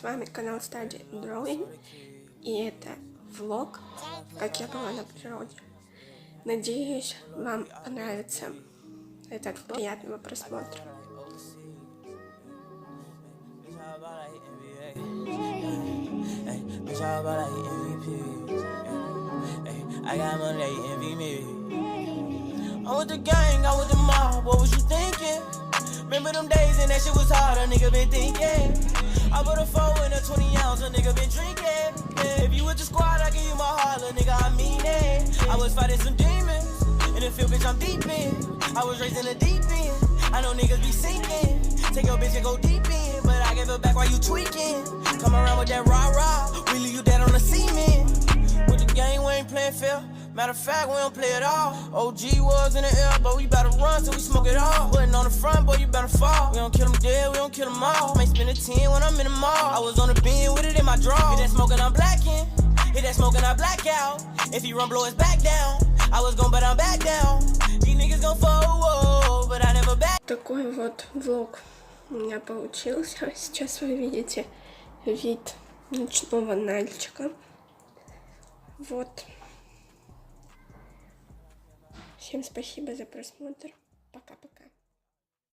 С вами канал Study Drawing, и это влог, как я была на природе. Надеюсь, вам понравится этот влог. Приятного просмотра. I got money, they envy me. I'm with the gang, I'm with the mob, what was you thinking? Remember them days and that shit was hard, a nigga been thinking. I put a 4 in a 20 ounce, a nigga been drinking. Yeah, if you with the squad, I give you my heart, little nigga, I mean it. I was fighting some demons, in the field, bitch, I'm deep in. I was raised in the deep end, I know niggas be sinking. Take your bitch and go deep in, but I give it back while you tweaking. Come around with that rah-rah, we leave you dead on the cement. With the game, we ain't playing fair. Matter of fact, we don't play at all. OG was in the air, but we better run till we smoke it all. Putting on the front, boy, you better fall. We don't kill them dead, we don't kill them all. Might spend a 10 when I'm in the mall. I was on the bin with it in my draw. Hit that smoking, I'm blacking. Hit that smoking, I black out. If he run, blow his back down. I was gon' bet I'm back down. These niggas gon' fall, but I never back. Такой вот влог у меня получился. Сейчас вы видите вид ночного Нальчика. Вот. Всем спасибо за просмотр. Пока-пока.